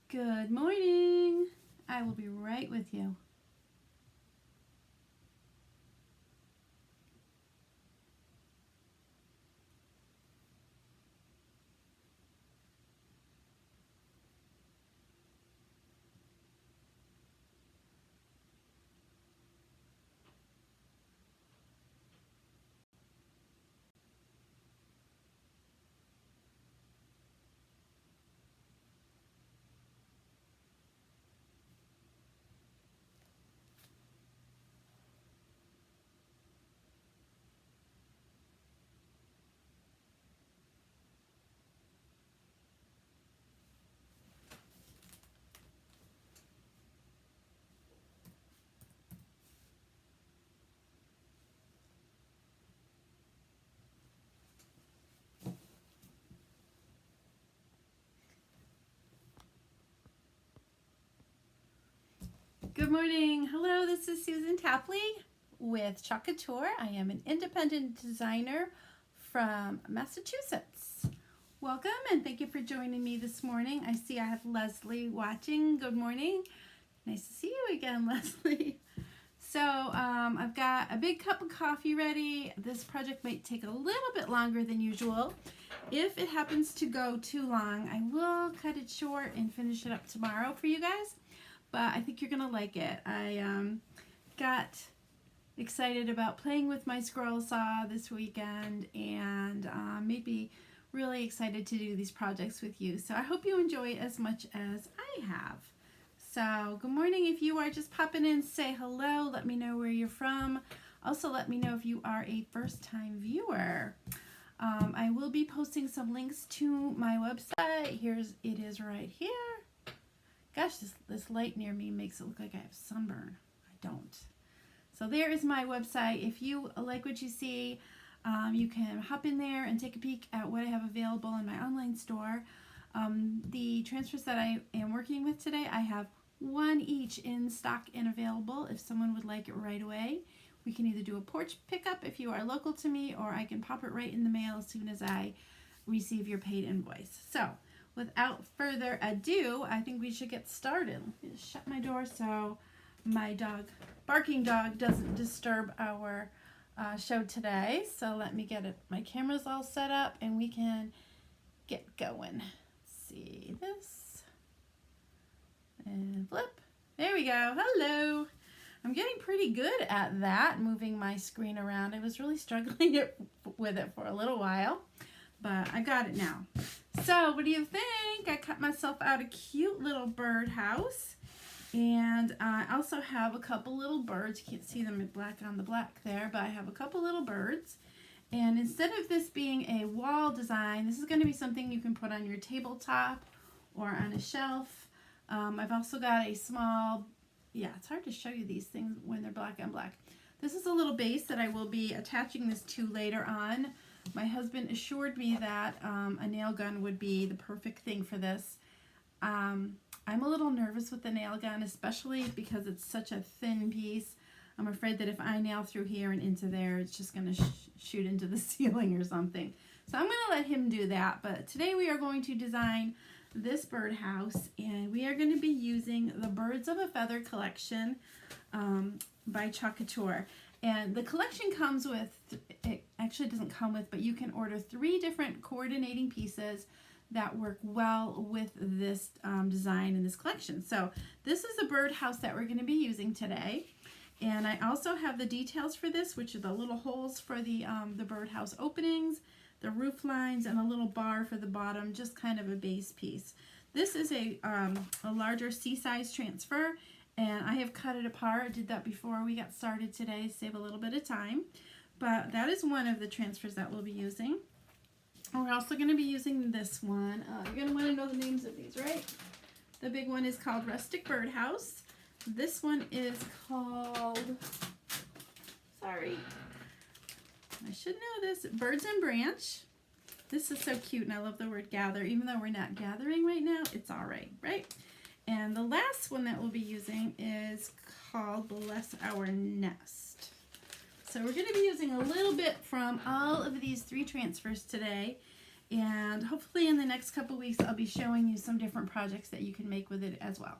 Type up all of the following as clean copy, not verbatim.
Good morning. I will be right with you. Good morning. Hello, this is Susan Tapley with Chalkology. I am an independent designer from Massachusetts. Welcome and thank you for joining me this morning. I see I have Leslie watching. Good morning. Nice to see you again, Leslie. So I've got a big cup of coffee ready. This project might take a little bit longer than usual. If it happens to go too long, I will cut it short and finish it up tomorrow for you guys. But I think you're gonna like it. I got excited about playing with my scroll saw this weekend and maybe really excited to do these projects with you. So I hope you enjoy it as much as I have. So good morning. If you are just popping in, say hello. Let me know where you're from. Also let me know if you are a first-time viewer. I will be posting some links to my website. It is right here. Gosh, this light near me makes it look like I have sunburn. I don't. So there is my website. If you like what you see, you can hop in there and take a peek at what I have available in my online store. The transfers that I am working with today, I have one each in stock and available if someone would like it right away. We can either do a porch pickup if you are local to me, or I can pop it right in the mail as soon as I receive your paid invoice. So without further ado, I think we should get started. Let me just shut my door so my barking dog doesn't disturb our show today. So let me get my cameras all set up and we can get going. Let's see this. And flip. There we go. Hello. I'm getting pretty good at that, moving my screen around. I was really struggling with it for a little while, but I got it now. So what do you think? I cut myself out a cute little birdhouse, and I also have a couple little birds. You can't see them in black on the black there, but I have a couple little birds. And instead of this being a wall design, this is going to be something you can put on your tabletop or on a shelf. I've also got a small, it's hard to show you these things when they're black on black. This is a little base that I will be attaching this to later on. My husband assured me that a nail gun would be the perfect thing for this. I'm a little nervous with the nail gun, especially because it's such a thin piece. I'm afraid that if I nail through here and into there, it's just going to shoot into the ceiling or something. So I'm going to let him do that. But today we are going to design this birdhouse, and we are going to be using the Birds of a Feather collection by Chalkology. And the collection comes with, it actually doesn't come with, but you can order 3 different coordinating pieces that work well with this design in this collection. So this is the birdhouse that we're going to be using today. And I also have the details for this, which are the little holes for the birdhouse openings, the roof lines, and a little bar for the bottom, just kind of a base piece. This is a larger C-size transfer, and I have cut it apart. I did that before we got started today, save a little bit of time. But that is one of the transfers that we'll be using. We're also going to be using this one. You're going to want to know the names of these, right? The big one is called Rustic Birdhouse. This one is called, sorry, I should know this, Birds and Branch. This is so cute, and I love the word gather. Even though we're not gathering right now, it's all right, right? And the last one that we'll be using is called Bless Our Nest. So we're going to be using a little bit from all of these 3 transfers today. And hopefully in the next couple weeks I'll be showing you some different projects that you can make with it as well.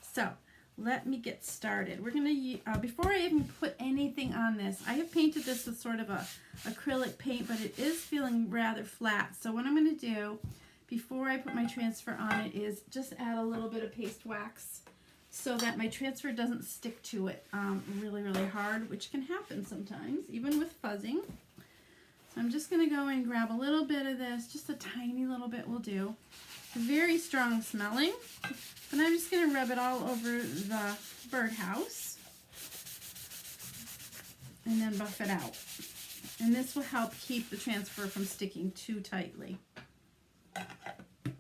So let me get started. We're going to, before I even put anything on this, I have painted this with sort of a acrylic paint, but it is feeling rather flat. So what I'm going to do before I put my transfer on it is just add a little bit of paste wax so that my transfer doesn't stick to it really, really hard, which can happen sometimes, even with fuzzing. So I'm just going to go and grab a little bit of this, just a tiny little bit will do. Very strong smelling, but I'm just going to rub it all over the birdhouse and then buff it out. And this will help keep the transfer from sticking too tightly.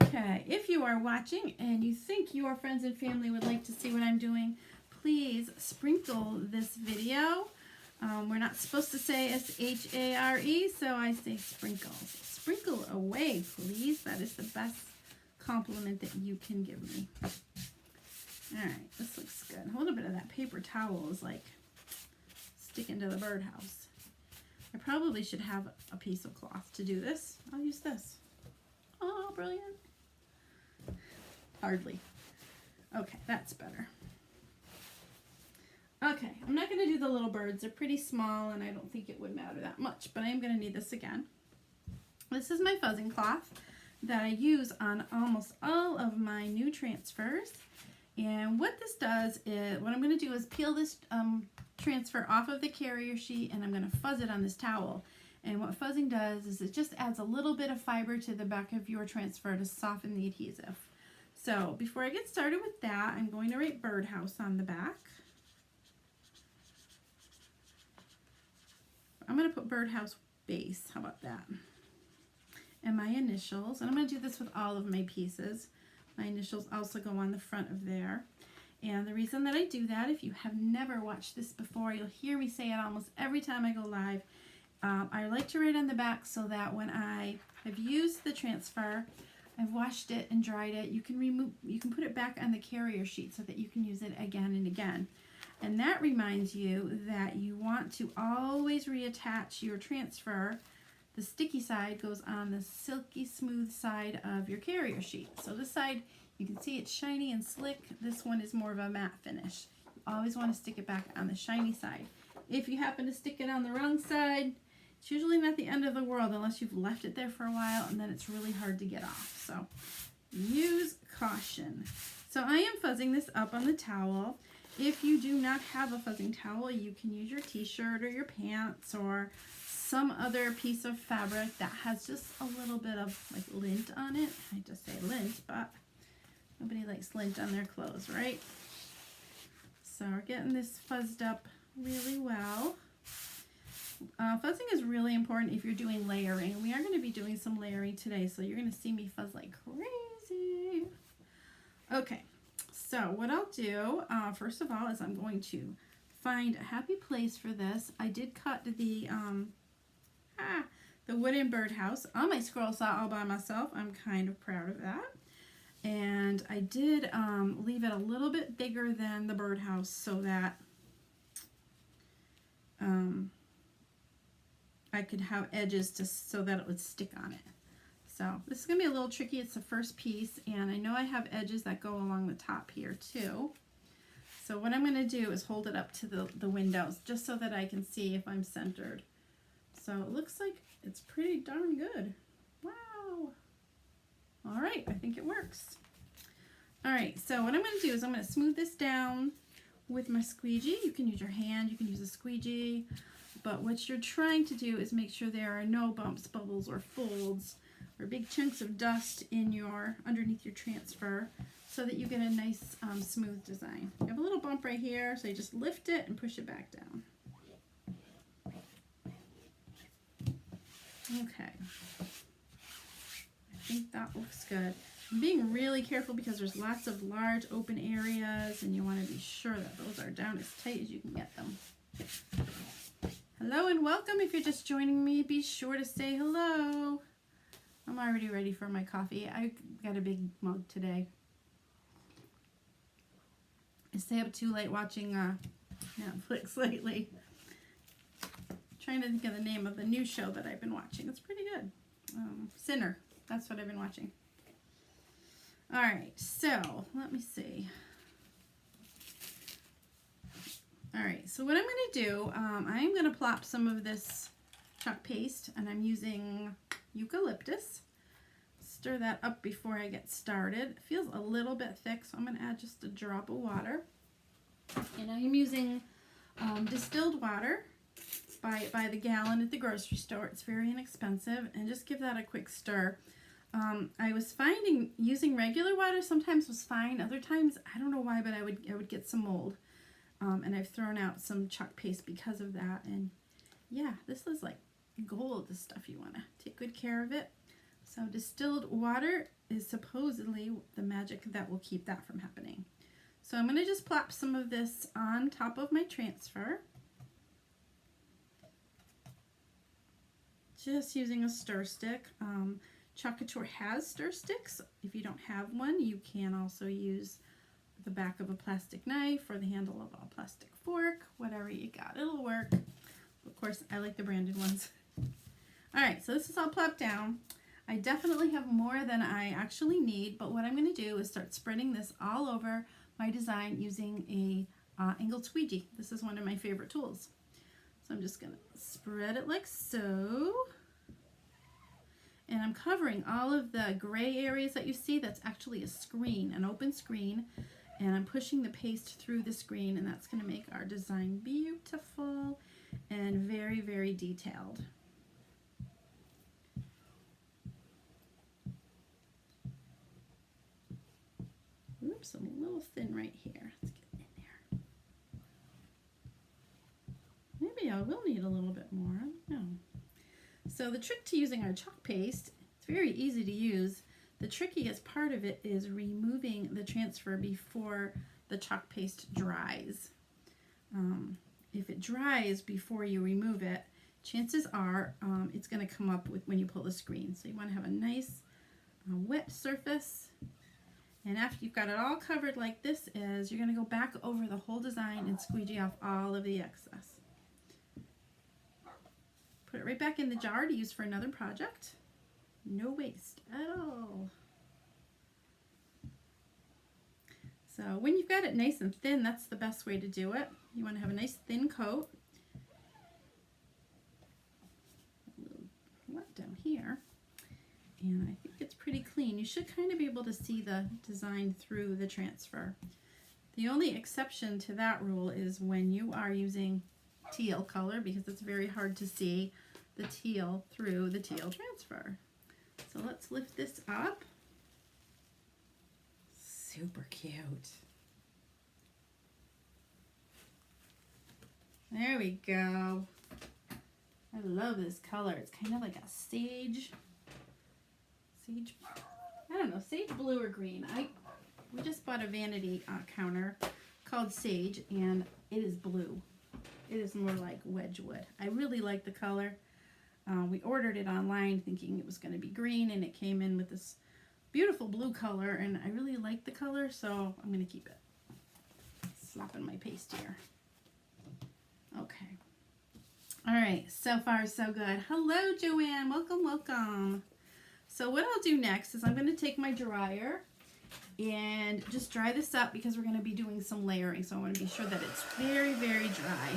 Okay, if you are watching and you think your friends and family would like to see what I'm doing, please sprinkle this video. We're not supposed to say S-H-A-R-E, so I say sprinkle. Sprinkle away, please. That is the best compliment that you can give me. Alright, this looks good. A little bit of that paper towel is like sticking to the birdhouse. I probably should have a piece of cloth to do this. I'll use this. Oh, brilliant. Hardly. Okay, that's better. Okay, I'm not going to do the little birds. They're pretty small and I don't think it would matter that much, but I am going to need this again. This is my fuzzing cloth that I use on almost all of my new transfers. And what this does is, what I'm going to do is peel this transfer off of the carrier sheet and I'm going to fuzz it on this towel. And what fuzzing does is it just adds a little bit of fiber to the back of your transfer to soften the adhesive. So before I get started with that, I'm going to write birdhouse on the back. I'm going to put birdhouse base. How about that? And my initials. And I'm going to do this with all of my pieces. My initials also go on the front of there. And the reason that I do that, if you have never watched this before, you'll hear me say it almost every time I go live. I like to write on the back so that when I have used the transfer, I've washed it and dried it, you can put it back on the carrier sheet so that you can use it again and again. And that reminds you that you want to always reattach your transfer. The sticky side goes on the silky smooth side of your carrier sheet. So this side, you can see it's shiny and slick. This one is more of a matte finish. You always want to stick it back on the shiny side. If you happen to stick it on the wrong side, it's usually not the end of the world unless you've left it there for a while and then it's really hard to get off. So use caution. So I am fuzzing this up on the towel. If you do not have a fuzzing towel, you can use your t-shirt or your pants or some other piece of fabric that has just a little bit of like lint on it. I just say lint, but nobody likes lint on their clothes, right? So we're getting this fuzzed up really well. Fuzzing is really important if you're doing layering. We are going to be doing some layering today, so you're going to see me fuzz like crazy. Okay, so what I'll do, first of all, is I'm going to find a happy place for this. I did cut the wooden birdhouse on my scroll saw all by myself. I'm kind of proud of that. And I did leave it a little bit bigger than the birdhouse so that I could have edges so that it would stick on it. So this is going to be a little tricky. It's the first piece, and I know I have edges that go along the top here too. So what I'm going to do is hold it up to the windows just so that I can see if I'm centered. So it looks like it's pretty darn good. Wow. All right, I think it works. All right, so what I'm going to do is I'm going to smooth this down with my squeegee. You can use your hand, you can use a squeegee, but what you're trying to do is make sure there are no bumps, bubbles, or folds or big chunks of dust in underneath your transfer so that you get a nice smooth design. You have a little bump right here, so you just lift it and push it back down. Okay, I think that looks good. I'm being really careful because there's lots of large open areas and you want to be sure that those are down as tight as you can get them. Hello and welcome. If you're just joining me, be sure to say hello. I'm already ready for my coffee. I got a big mug today. I stay up too late watching Netflix lately. Trying to think of the name of the new show that I've been watching. It's pretty good. Sinner. That's what I've been watching. All right, so let me see. All right, so what I'm going to do, I'm going to plop some of this chalk paste, and I'm using eucalyptus. Stir that up before I get started. It feels a little bit thick, so I'm going to add just a drop of water. And I'm using distilled water by the gallon at the grocery store. It's very inexpensive, and just give that a quick stir. I was finding using regular water sometimes was fine. Other times, I don't know why, but I would get some mold. And I've thrown out some chalk paste because of that. And yeah, this is like gold, the stuff. You want to take good care of it. So distilled water is supposedly the magic that will keep that from happening. So I'm going to just plop some of this on top of my transfer. Just using a stir stick. Chalkology has stir sticks. If you don't have one, you can also use the back of a plastic knife or the handle of a plastic fork, whatever you got, it'll work. Of course, I like the branded ones. All right, so this is all plopped down. I definitely have more than I actually need, but what I'm going to do is start spreading this all over my design using a angled squeegee. This is one of my favorite tools. So I'm just going to spread it like so. And I'm covering all of the gray areas that you see. That's actually a screen, an open screen. And I'm pushing the paste through the screen, and that's going to make our design beautiful and very, very detailed. Oops, I'm a little thin right here. Let's get in there. Maybe I will need a little bit more. I don't know. So the trick to using our chalk paste, it's very easy to use. The trickiest part of it is removing the transfer before the chalk paste dries. If it dries before you remove it, chances are it's going to come up with when you pull the screen. So you want to have a nice wet surface. And after you've got it all covered like this is, you're going to go back over the whole design and squeegee off all of the excess. Put it right back in the jar to use for another project. No waste at all. So when you've got it nice and thin, that's the best way to do it. You want to have a nice thin coat. A little wet down here. And I think it's pretty clean. You should kind of be able to see the design through the transfer. The only exception to that rule is when you are using teal color, because it's very hard to see the teal through the teal transfer. So let's lift this up. Super cute. There we go. I love this color. It's kind of like a sage, I don't know, sage blue or green. We just bought a vanity counter called Sage, and it is blue. It is more like Wedgwood. I really like the color. We ordered it online thinking it was going to be green, and it came in with this beautiful blue color, and I really like the color, so I'm going to keep it. Slopping my paste here. Okay. All right, so far so good. Hello, Joanne. Welcome, welcome. So what I'll do next is I'm going to take my dryer and just dry this up because we're going to be doing some layering, so I want to be sure that it's very, very dry.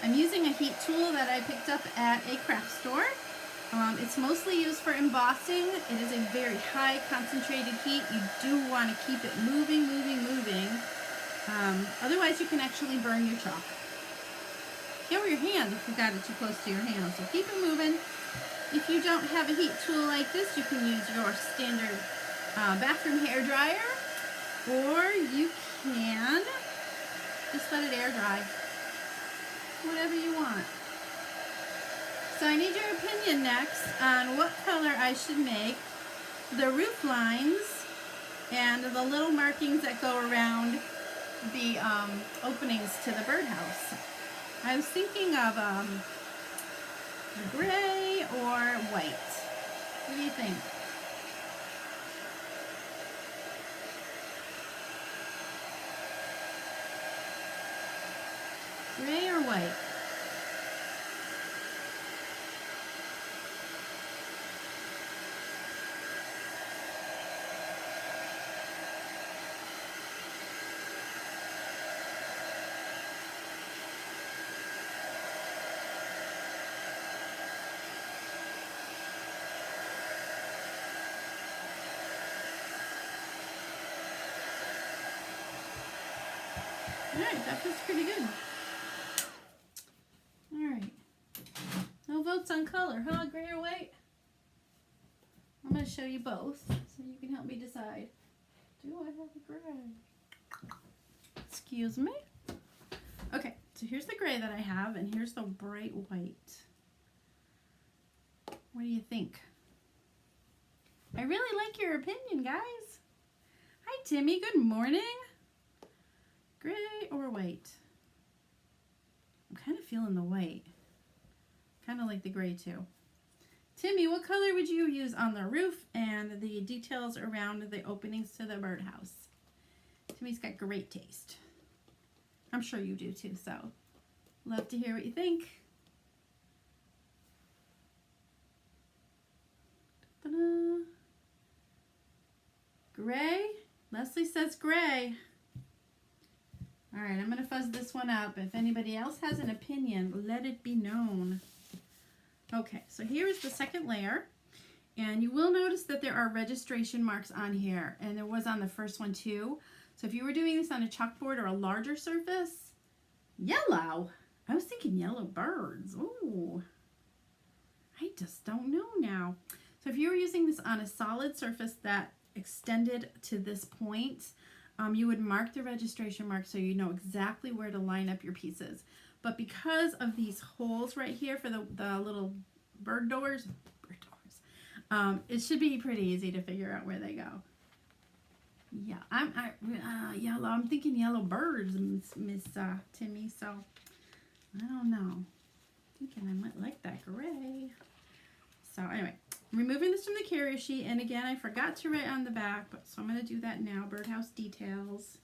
I'm using a heat tool that I picked up at a craft store. It's mostly used for embossing. It is a very high concentrated heat. You do want to keep it moving, moving, moving. Otherwise you can actually burn your chalk. Kill your hand if you got it too close to your hand. So keep it moving. If you don't have a heat tool like this, you can use your standard bathroom hair dryer, or you can just let it air dry. Whatever you want. So I need your opinion next on what color I should make the roof lines and the little markings that go around the openings to the birdhouse. I was thinking of gray or white. What do you think? Gray or white? Alright, that feels pretty good. Alright. No votes on color, huh? Gray or white? I'm going to show you both so you can help me decide. Do I have a gray? Excuse me. Okay, so here's the gray that I have, and here's the bright white. What do you think? I really like your opinion, guys. Hi, Timmy. Good morning. Gray or white? I'm kind of feeling the white. Kind of like the gray, too. Timmy, what color would you use on the roof and the details around the openings to the birdhouse? Timmy's got great taste. I'm sure you do too, so love to hear what you think. Ta-da. Gray? Leslie says gray. All right, I'm going to fuzz this one up. If anybody else has an opinion, let it be known. Okay, so here is the second layer, and you will notice that there are registration marks on here, and there was on the first one too. So if you were doing this on a chalkboard or a larger surface, yellow. I was thinking yellow birds. Ooh, I just don't know now. So if you were using this on a solid surface that extended to this point, you would mark the registration mark so you know exactly where to line up your pieces. But because of these holes right here for the little bird doors, it should be pretty easy to figure out where they go. Yeah, yellow. I'm thinking yellow birds, Miss Timmy. So I don't know. Thinking I might like that gray. So anyway, I'm removing this from the carrier sheet, and again, I forgot to write on the back, but so I'm going to do that now. Birdhouse details.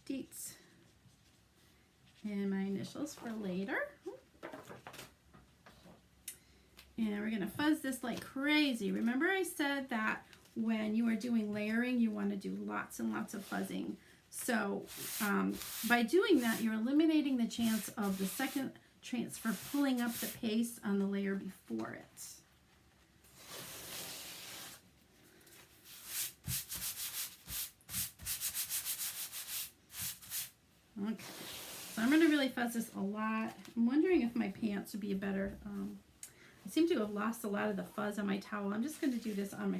Deets. And my initials for later. And we're going to fuzz this like crazy. Remember I said that when you are doing layering, you want to do lots and lots of fuzzing. So by doing that, you're eliminating the chance of the second transfer pulling up the paste on the layer before it. Okay, so I'm going to really fuzz this a lot. I'm wondering if my pants would be a better, I seem to have lost a lot of the fuzz on my towel. I'm just going to do this on my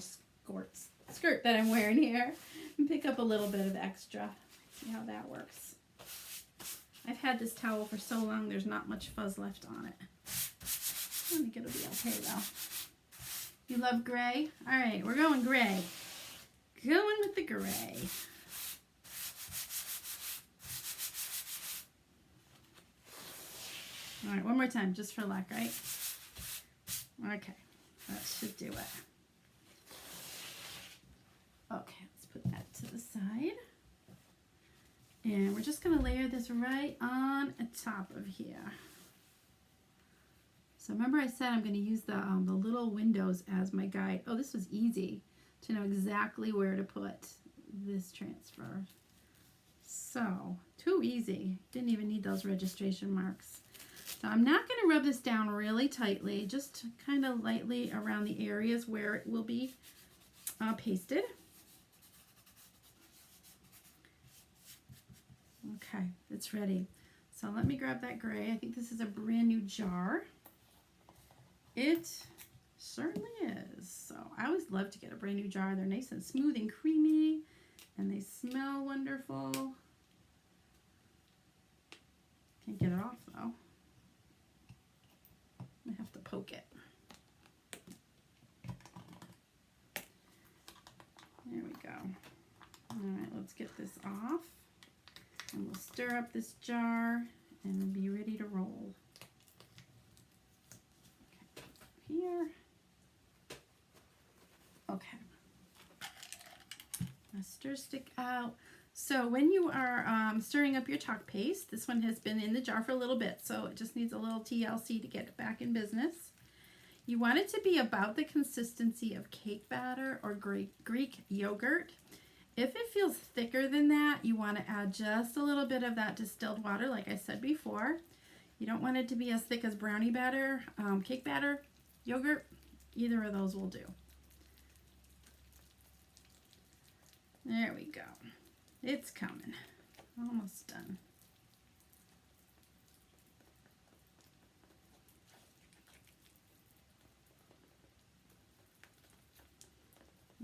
skirt that I'm wearing here and pick up a little bit of extra. See how that works. I've had this towel for so long, there's not much fuzz left on it. I think it'll be okay though. You love gray? All right, we're going gray. Going with the gray. All right, one more time, just for luck, right? Okay, that should do it. Okay, let's put that to the side. And we're just going to layer this right on top of here. So remember I said I'm going to use the little windows as my guide. Oh, this was easy to know exactly where to put this transfer. So, too easy. Didn't even need those registration marks. So I'm not going to rub this down really tightly, just kind of lightly around the areas where it will be pasted. Okay, it's ready. So let me grab that gray. I think this is a brand new jar. It certainly is. So I always love to get a brand new jar. They're nice and smooth and creamy, and they smell wonderful. Can't get it off though. I have to poke it. There we go. All right, let's get this off. And we'll stir up this jar and be ready to roll. Okay, here. Okay. A stir stick out. So when you are stirring up your chalk paste, this one has been in the jar for a little bit, so it just needs a little TLC to get it back in business. You want it to be about the consistency of cake batter or Greek yogurt. If it feels thicker than that, you want to add just a little bit of that distilled water, like I said before. You don't want it to be as thick as brownie batter, cake batter, yogurt. Either of those will do. There we go. It's coming. Almost done.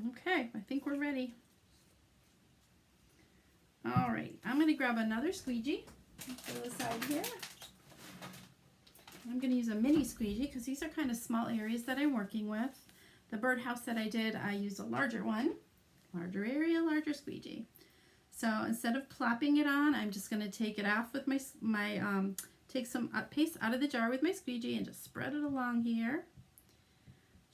Okay, I think we're ready. All right, I'm going to grab another squeegee. Put it aside here. I'm going to use a mini squeegee because these are kind of small areas that I'm working with. The birdhouse that I did, I used a larger one. Larger area, larger squeegee. So instead of plopping it on, I'm just going to take it off with take some paste out of the jar with my squeegee and just spread it along here.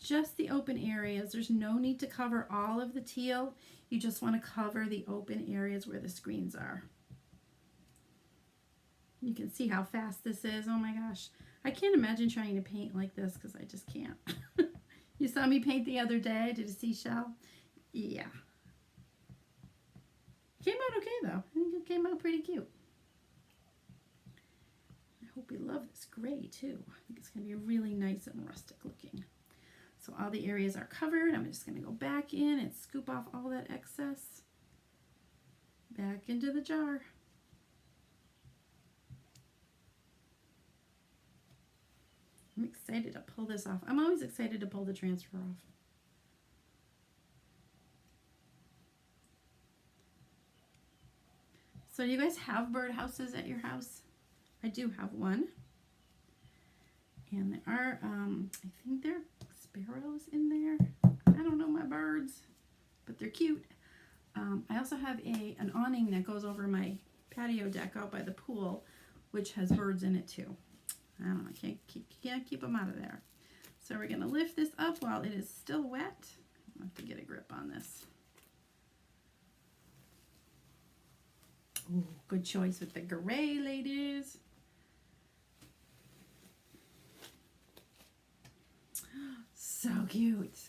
Just the open areas. There's no need to cover all of the teal. You just want to cover the open areas where the screens are. You can see how fast this is. Oh my gosh. I can't imagine trying to paint like this because I just can't. You saw me paint the other day. I did a seashell. Yeah. Came out okay though. I think it came out pretty cute. I hope you love this gray too. I think it's going to be really nice and rustic looking. So all the areas are covered. I'm just going to go back in and scoop off all that excess. Back into the jar. I'm excited to pull this off. I'm always excited to pull the transfer off. So do you guys have birdhouses at your house? I do have one. And there are, I think there are sparrows in there. I don't know my birds, but they're cute. I also have an awning that goes over my patio deck out by the pool, which has birds in it too. I don't know, can't keep them out of there. So we're going to lift this up while it is still wet. I have to get a grip on this. Ooh, good choice with the gray, ladies. So cute.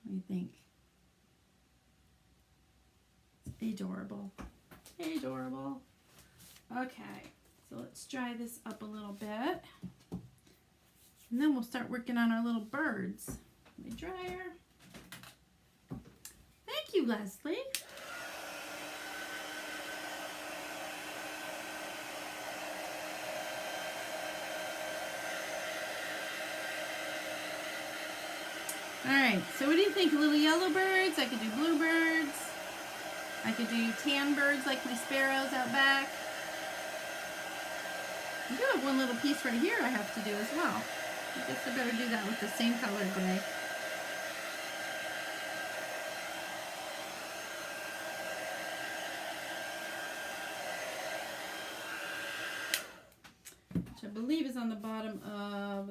What do you think? It's adorable. Adorable. Okay, so let's dry this up a little bit. And then we'll start working on our little birds. My dryer. Thank you, Leslie. Alright, so what do you think? Little yellow birds? I could do bluebirds. I could do tan birds like my sparrows out back. I do have one little piece right here I have to do as well. I guess I better do that with the same color gray. Which I believe is on the bottom of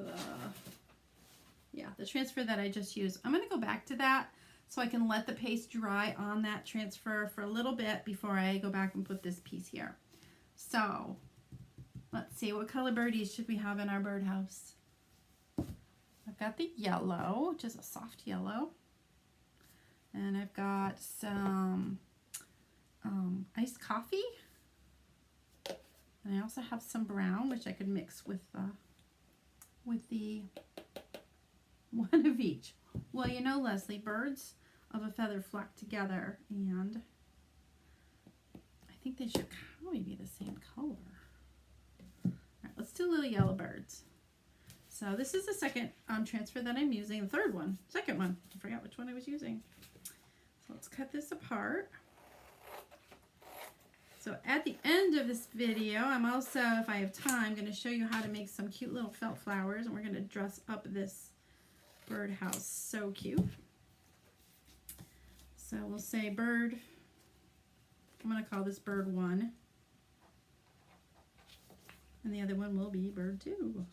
the transfer that I just used. I'm going to go back to that so I can let the paste dry on that transfer for a little bit before I go back and put this piece here. So let's see, what color birdies should we have in our birdhouse? I've got the yellow, which is a soft yellow. And I've got some iced coffee. And I also have some brown, which I could mix with the one of each. Well, you know, Leslie, birds of a feather flock together, and I think they should probably be the same color. All right, let's do little yellow birds. So this is the second transfer that I'm using. The second one. I forgot which one I was using. So let's cut this apart. So at the end of this video, I'm also, if I have time, going to show you how to make some cute little felt flowers, and we're going to dress up this birdhouse. So cute. So we'll say bird, I'm going to call this bird 1, and the other one will be bird 2.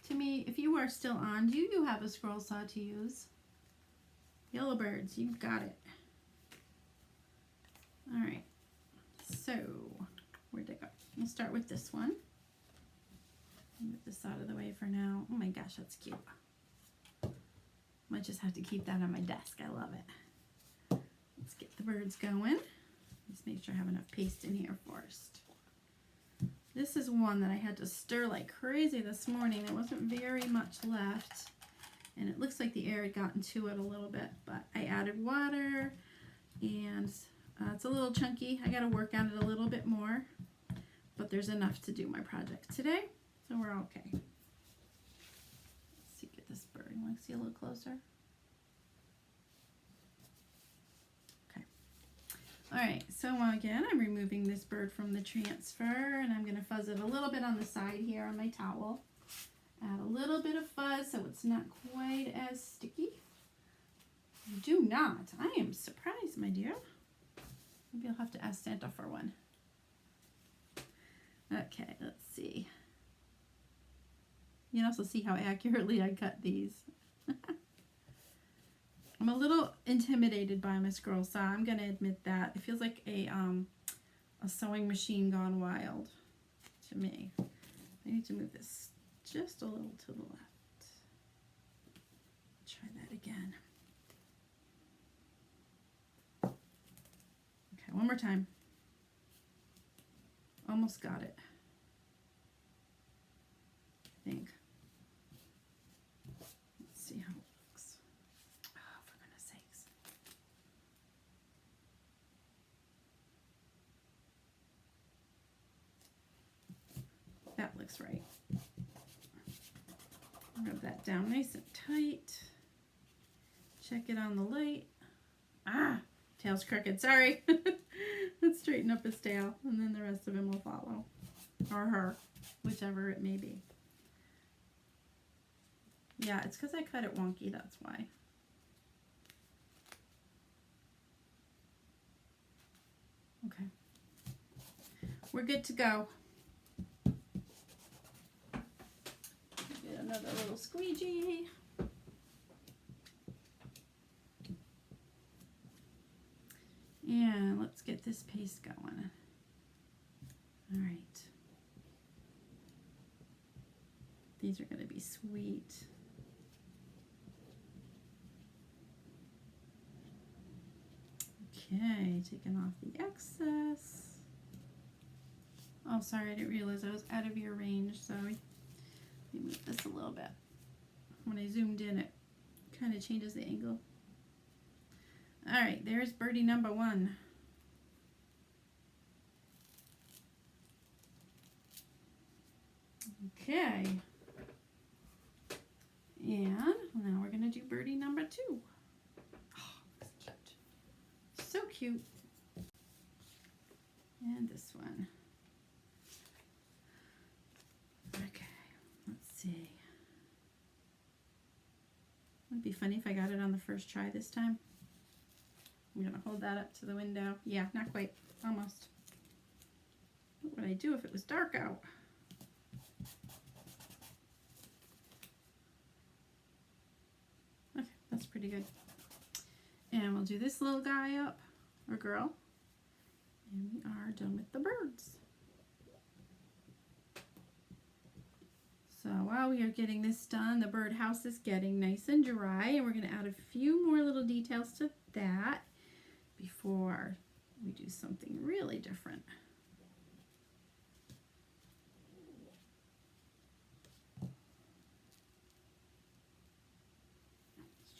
To me, if you are still on, do you have a scroll saw to use? Yellow birds, you've got it. All right, so where'd it go? We'll start with this one. Move this out of the way for now. Oh my gosh, that's cute. Might just have to keep that on my desk. I love it. Let's get the birds going. These make sure I have enough paste in here first. This is one that I had to stir like crazy this morning. There wasn't very much left. And it looks like the air had gotten to it a little bit. But I added water. And it's a little chunky. I got to work on it a little bit more. But there's enough to do my project today. So we're okay. Let's see, get this bird. You want to see a little closer? Alright, so again, I'm removing this bird from the transfer, and I'm going to fuzz it a little bit on the side here on my towel. Add a little bit of fuzz so it's not quite as sticky. You do not. I am surprised, my dear. Maybe I'll have to ask Santa for one. Okay, let's see. You can also see how accurately I cut these. I'm a little intimidated by my scroll saw. I'm going to admit that. It feels like a sewing machine gone wild to me. I need to move this just a little to the left. Try that again. Okay, one more time. Almost got it. I think. Let's see how it looks. Oh, for goodness sakes. That looks right. Rub that down nice and tight. Check it on the light. Ah, tail's crooked. Sorry. Let's straighten up his tail, and then the rest of him will follow. Or her, whichever it may be. Yeah, it's because I cut it wonky, that's why. Okay. We're good to go. Get another little squeegee. And let's get this paste going. All right. These are going to be sweet. Okay, taking off the excess. Oh, sorry, I didn't realize I was out of your range. Sorry. Let me move this a little bit. When I zoomed in, it kind of changes the angle. All right, there's birdie number one. Okay. And now we're going to do birdie number two. Oh, that's cute. So cute. And this one. Okay, let's see. It'd be funny if I got it on the first try this time. I'm going to hold that up to the window. Yeah, not quite. Almost. What would I do if it was dark out? Okay, that's pretty good. And we'll do this little guy up, or girl. And we are done with the birds. So while we are getting this done, the birdhouse is getting nice and dry, and we're going to add a few more little details to that before we do something really different. Let's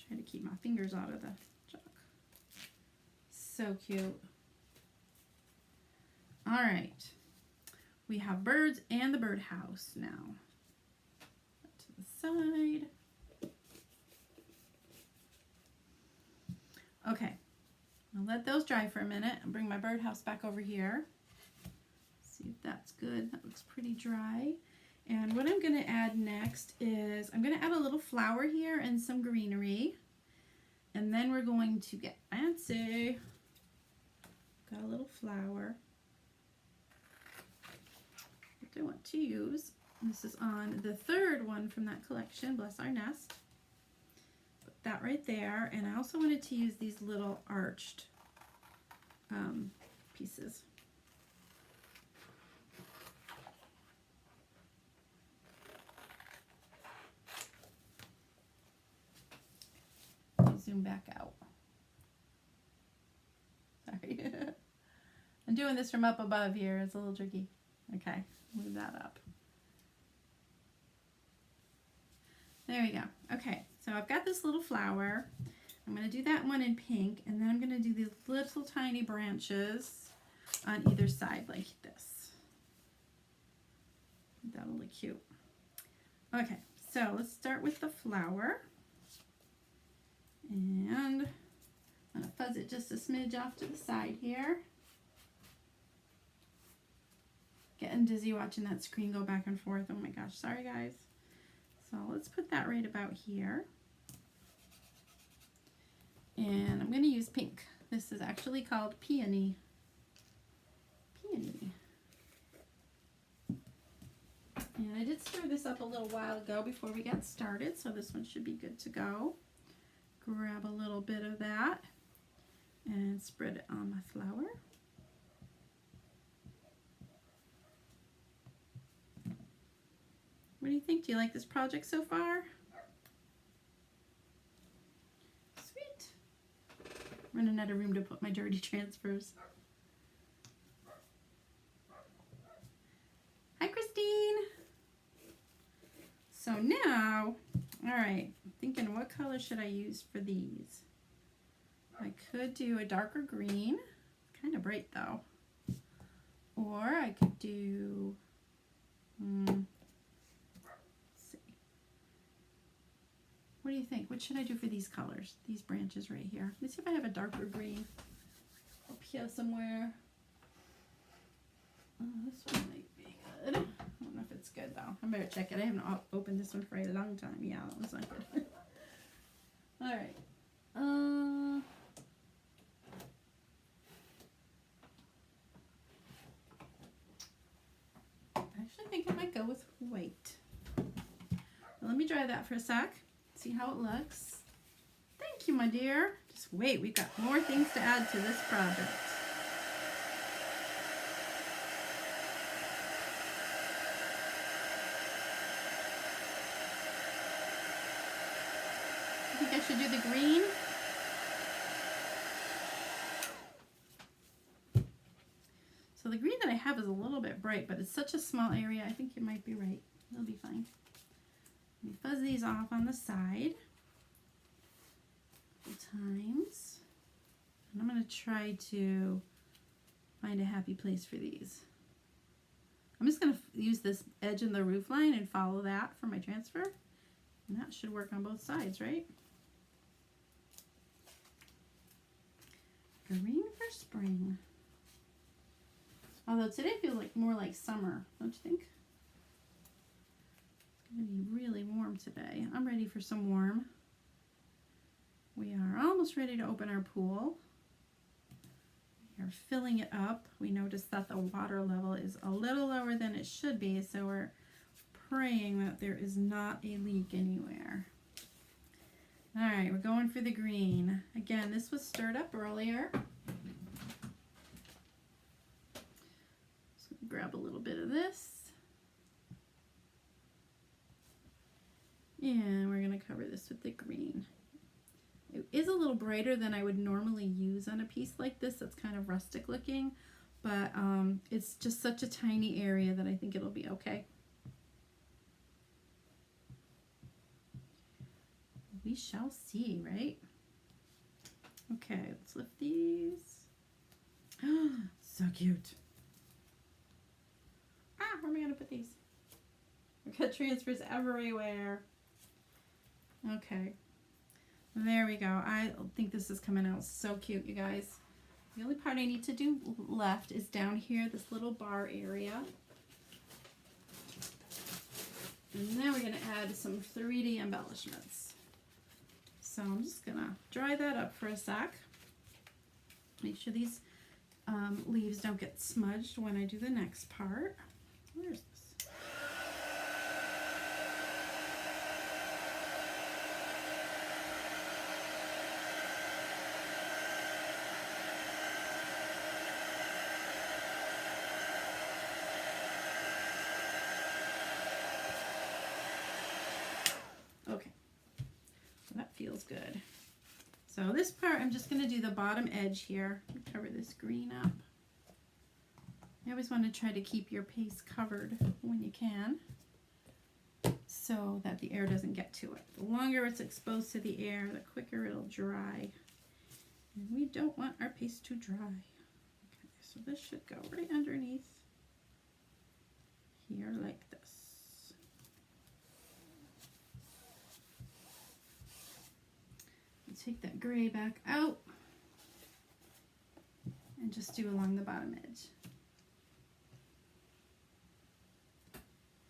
try to keep my fingers out of the chalk. So cute. All right, we have birds and the birdhouse now. To the side. Okay, I'll let those dry for a minute and bring my birdhouse back over here. See if that's good. That looks pretty dry. And what I'm going to add next is I'm going to add a little flower here and some greenery. And then we're going to get fancy. Got a little flower. What I want to use, this is on the third one from that collection, Bless Our Nest. Put that right there. And I also wanted to use these little arched pieces. Zoom back out. Sorry. doing this from up above here. It's a little tricky. Okay, move that up. There we go. Okay, so I've got this little flower. I'm going to do that one in pink, and then I'm going to do these little tiny branches on either side like this. That'll look cute. Okay, so let's start with the flower. And I'm going to fuzz it just a smidge off to the side here. Getting dizzy watching that screen go back and forth. Oh my gosh, sorry guys. So let's put that right about here. And I'm going to use pink. This is actually called peony. Peony. And I did stir this up a little while ago before we got started, so this one should be good to go. Grab a little bit of that and spread it on my flower. What do you think? Do you like this project so far? Sweet. Running out of room to put my dirty transfers. Hi, Christine. So now, all right, I'm thinking what color should I use for these? I could do a darker green, kind of bright though. Or I could do, let's see. What do you think? What should I do for these colors? These branches right here. Let me see if I have a darker green up here somewhere. Oh, this one might be good. I don't know if it's good though. I better check it. I haven't opened this one for a long time. Yeah, that one's not good. All right. I actually think I might go with white. Now, let me dry that for a sec. See how it looks. Thank you, my dear. Just wait. We've got more things to add to this project. I think I should do the green. So the green that I have is a little bit bright, but it's such a small area. I think you might be right. It'll be fine. Let me fuzz these off on the side a couple times. And I'm going to try to find a happy place for these. I'm just going to use this edge in the roof line and follow that for my transfer. And that should work on both sides, right? Green for spring. Although today feels like more like summer, don't you think? It's going to be really warm today. I'm ready for some warm. We are almost ready to open our pool. We are filling it up. We noticed that the water level is a little lower than it should be, so we're praying that there is not a leak anywhere. All right, we're going for the green. Again, this was stirred up earlier. So grab a little bit of this. And we're going to cover this with the green. It is a little brighter than I would normally use on a piece like this that's kind of rustic looking, but it's just such a tiny area that I think it'll be okay. We shall see, right? Okay, let's lift these. So cute. Ah, where am I going to put these? We've got transfers everywhere. Okay. There we go. I think this is coming out so cute, you guys. The only part I need to do left is down here, this little bar area. And now we're going to add some 3D embellishments. So I'm just going to dry that up for a sec. Make sure these leaves don't get smudged when I do the next part. Where's this? Okay, so that feels good. So this part, I'm just going to do the bottom edge here. Cover this green up. You always want to try to keep your paste covered when you can, so that the air doesn't get to it. The longer it's exposed to the air, the quicker it'll dry. And we don't want our paste to dry. Okay, so this should go right underneath here like this. I'll take that gray back out and just do along the bottom edge.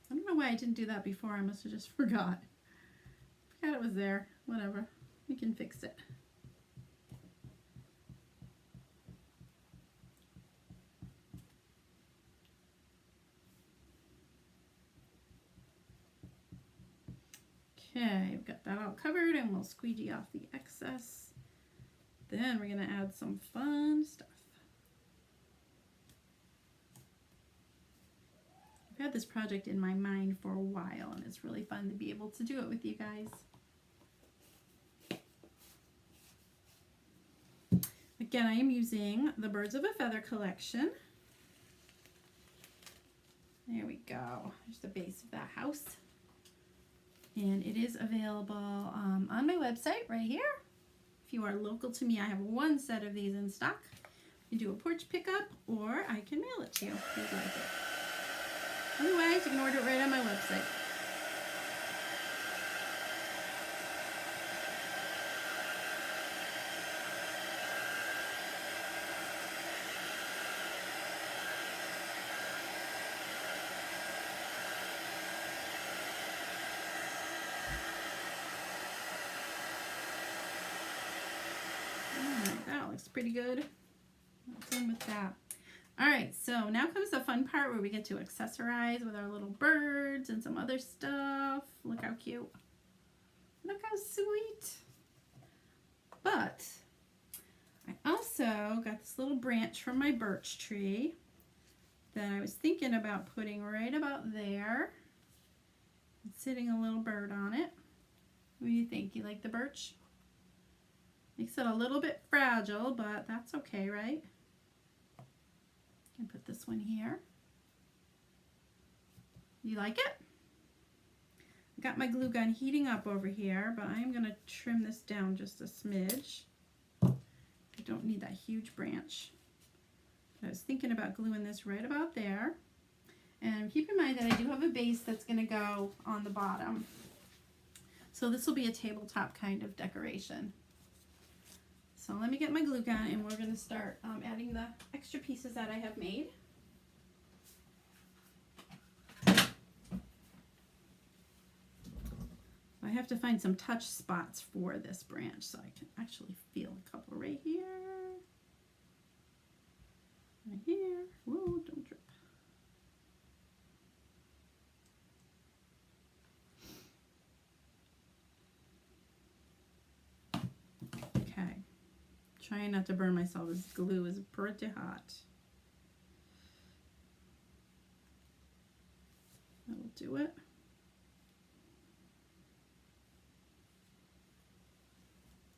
I don't know why I didn't do that before. I must have just forgot. Forgot it was there. Whatever. We can fix it. Okay, we've got that all covered, and we'll squeegee off the excess. Then we're going to add some fun stuff. I've had this project in my mind for a while, and it's really fun to be able to do it with you guys. Again, I am using the Birds of a Feather collection. There we go. There's the base of that house. And it is available on my website right here. If you are local to me, I have one set of these in stock. You can do a porch pickup, or I can mail it to you if you'd like it. Otherwise, you can order it right on my website. Alright, that looks pretty good. What's in with that? Alright, so now comes the fun part where we get to accessorize with our little birds and some other stuff. Look how cute. Look how sweet. But I also got this little branch from my birch tree that I was thinking about putting right about there. And sitting a little bird on it. What do you think? You like the birch? Makes it a little bit fragile, but that's okay, right? And put this one here. You like it? I got my glue gun heating up over here, but I am going to trim this down just a smidge. I don't need that huge branch. I was thinking about gluing this right about there. And keep in mind that I do have a base that's going to go on the bottom. So this will be a tabletop kind of decoration. So let me get my glue gun, and we're going to start adding the extra pieces that I have made. I have to find some touch spots for this branch, so I can actually feel a couple right here. Right here. Whoa, don't drip. Okay. Trying not to burn myself as glue is pretty hot. That'll do it.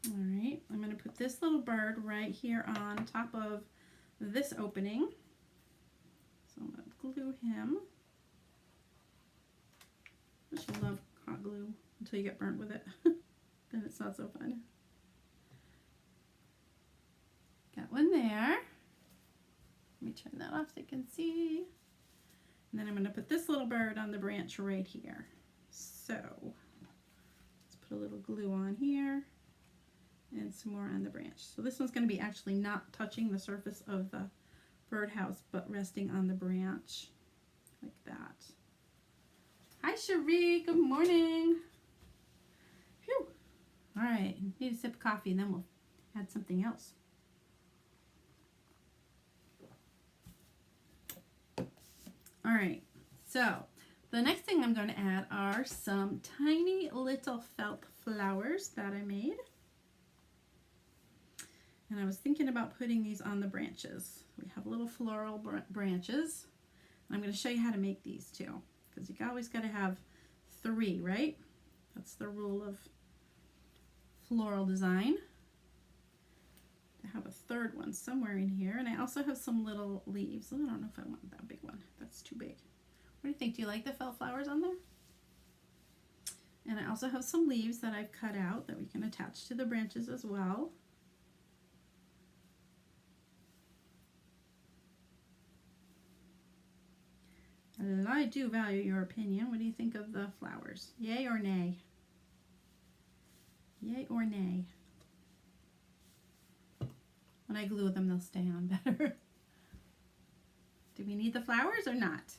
All right, I'm going to put this little bird right here on top of this opening. So I'm going to glue him. I should love hot glue until you get burnt with it. Then it's not so fun. Got one there. Let me turn that off so you can see. And then I'm going to put this little bird on the branch right here. So let's put a little glue on here and some more on the branch. So this one's going to be actually not touching the surface of the birdhouse, but resting on the branch like that. Hi Cherie, good morning. Phew. All right, need a sip of coffee and then we'll add something else. All right, so the next thing I'm going to add are some tiny little felt flowers that I made. And I was thinking about putting these on the branches. We have little floral branches. And I'm going to show you how to make these too, because you always got to have 3, right? That's the rule of floral design. To have a third one somewhere in here, and I also have some little leaves. I don't know if I want that big one. That's too big. What do you think? Do you like the felt flowers on there? And I also have some leaves that I've cut out that we can attach to the branches as well. And I do value your opinion. What do you think of the flowers? Yay or nay? Yay or nay? When I glue them, they'll stay on better. Do we need the flowers or not?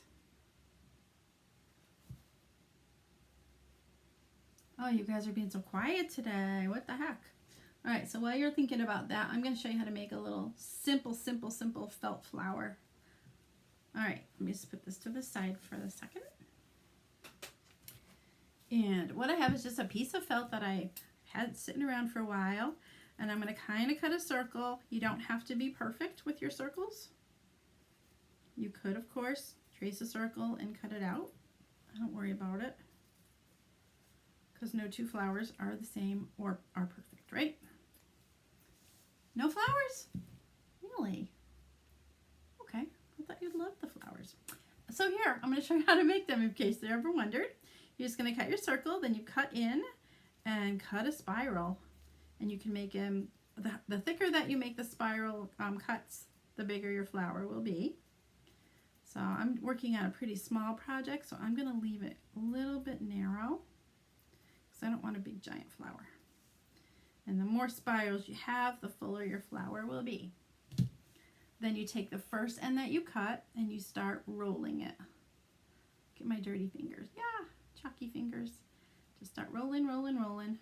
Oh, you guys are being so quiet today. What the heck? All right, so while you're thinking about that, I'm going to show you how to make a little simple felt flower. All right, let me just put this to the side for a second. And what I have is just a piece of felt that I had sitting around for a while. And I'm going to kind of cut a circle. You don't have to be perfect with your circles. You could, of course, trace a circle and cut it out. Don't worry about it, because no two flowers are the same or are perfect, right? No flowers? Really? Okay, I thought you'd love the flowers. So here, I'm going to show you how to make them in case they ever wondered. You're just going to cut your circle, then you cut in and cut a spiral. And you can make them, the thicker that you make the spiral cuts, the bigger your flower will be. So I'm working on a pretty small project, so I'm going to leave it a little bit narrow because I don't want a big giant flower. And the more spirals you have, the fuller your flower will be. Then you take the first end that you cut and you start rolling it. Get my dirty fingers. Yeah, chalky fingers. Just start rolling, rolling, rolling.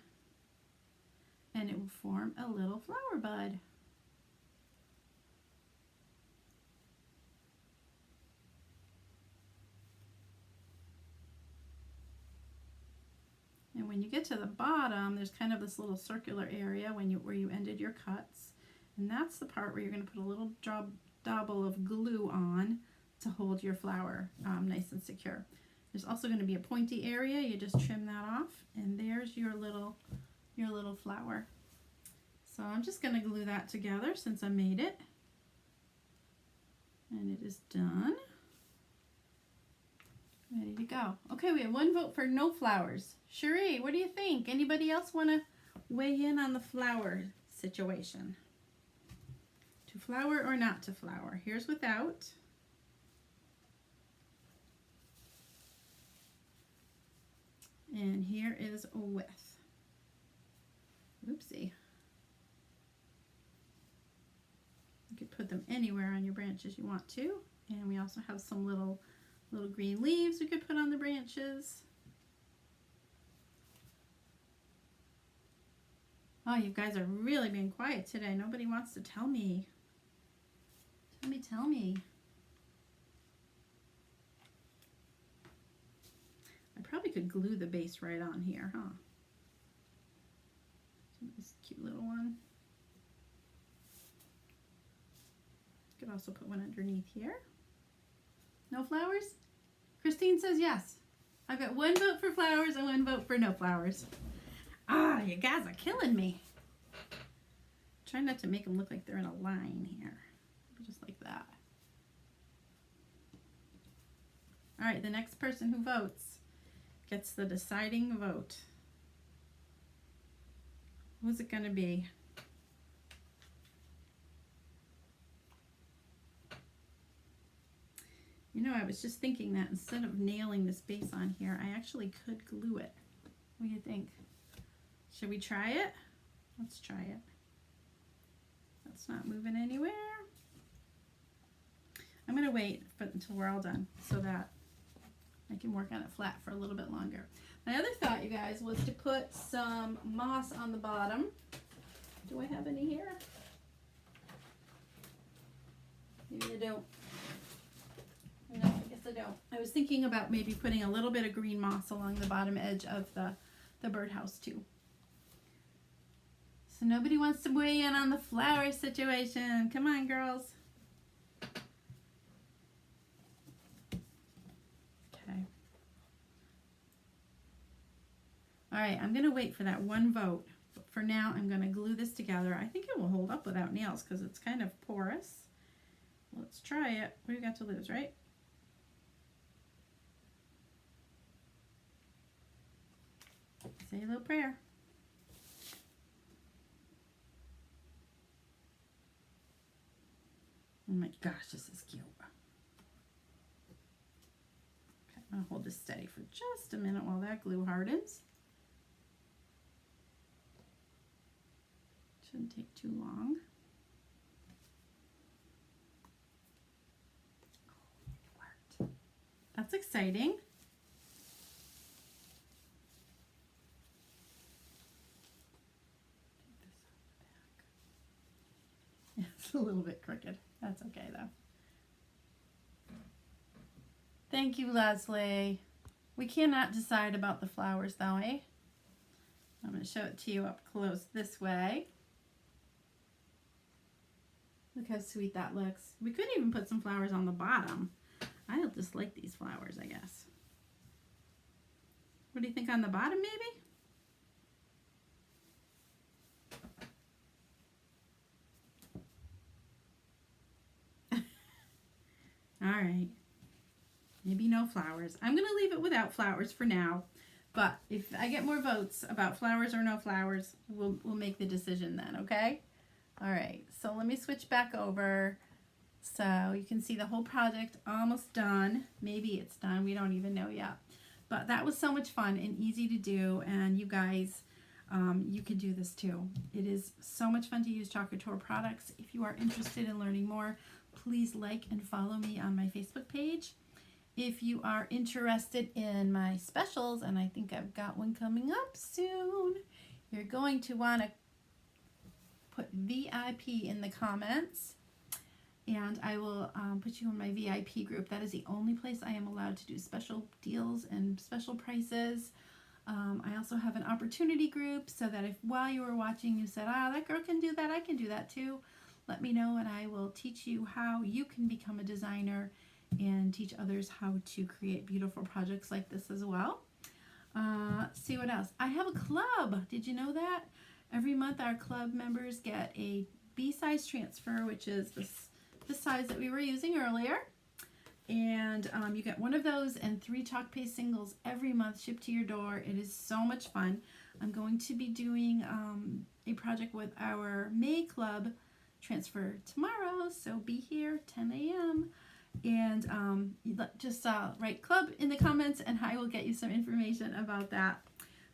And it will form a little flower bud. And when you get to the bottom, there's kind of this little circular area where you ended your cuts. And that's the part where you're going to put a little dabble of glue on to hold your flower nice and secure. There's also going to be a pointy area. You just trim that off, and there's your little flower. So I'm just going to glue that together since I made it. And it is done. Ready to go. Okay, we have one vote for no flowers. Cherie, what do you think? Anybody else want to weigh in on the flower situation? To flower or not to flower? Here's without. And here is with. Oopsie. You could put them anywhere on your branches you want to. And we also have some little green leaves we could put on the branches. Oh, you guys are really being quiet today. Nobody wants to tell me. Tell me. I probably could glue the base right on here, huh? This cute little one. Could also put one underneath here. No flowers? Christine says yes. I've got one vote for flowers and one vote for no flowers. Ah, you guys are killing me. Try not to make them look like they're in a line here. Just like that. All right, the next person who votes gets the deciding vote. Who's it going to be? You know, I was just thinking that instead of nailing this base on here, I actually could glue it. What do you think? Should we try it? Let's try it. That's not moving anywhere. I'm going to wait until we're all done so that I can work on it flat for a little bit longer. My other thought, you guys, was to put some moss on the bottom. Do I have any here? Maybe I don't. No, I guess I don't. I was thinking about maybe putting a little bit of green moss along the bottom edge of the birdhouse too. So nobody wants to weigh in on the flower situation. Come on, girls. Okay. All right, I'm going to wait for that one vote for now, I'm going to glue this together. I think it will hold up without nails because it's kind of porous. Let's try it. What do you got to lose, right? Say a little prayer. Oh my gosh, this is cute. Okay, I'm going to hold this steady for just a minute while that glue hardens. Shouldn't take too long. Oh, it worked. That's exciting. It's a little bit crooked. That's okay though. Thank you, Leslie. We cannot decide about the flowers though, eh? I'm going to show it to you up close this way. Look how sweet that looks. We could even put some flowers on the bottom. I just like these flowers, I guess. What do you think on the bottom, maybe? All right. Maybe no flowers. I'm going to leave it without flowers for now. But if I get more votes about flowers or no flowers, we'll make the decision then, okay? All right, so let me switch back over so you can see the whole project almost done. Maybe it's done, we don't even know yet. But that was so much fun and easy to do, and you guys, you can do this too. It is so much fun to use Chalkology products. If you are interested in learning more, please like and follow me on my Facebook page. If you are interested in my specials, and I think I've got one coming up soon, you're going to want to put VIP in the comments, and I will put you in my VIP group. That is the only place I am allowed to do special deals and special prices. I also have an opportunity group, so that if while you were watching you said, ah, that girl can do that, I can do that too, let me know, and I will teach you how you can become a designer and teach others how to create beautiful projects like this as well. Let's see what else. I have a club. Did you know that? Every month our club members get a B-size transfer, which is the size that we were using earlier. And you get one of those and 3 chalk paste singles every month shipped to your door. It is so much fun. I'm going to be doing a project with our May Club transfer tomorrow, so be here 10 a.m. And just write club in the comments and I will get you some information about that.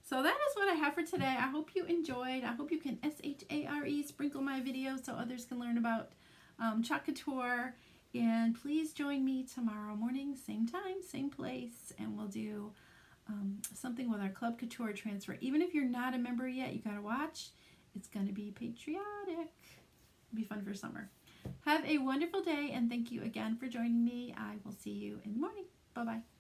So that is what I have for today. I hope you enjoyed. I hope you can SHARE sprinkle my videos so others can learn about Chalkology. And please join me tomorrow morning, same time, same place, and we'll do something with our Club Couture transfer. Even if you're not a member yet, you gotta watch. It's gonna be patriotic. It'll be fun for summer. Have a wonderful day, and thank you again for joining me. I will see you in the morning. Bye-bye.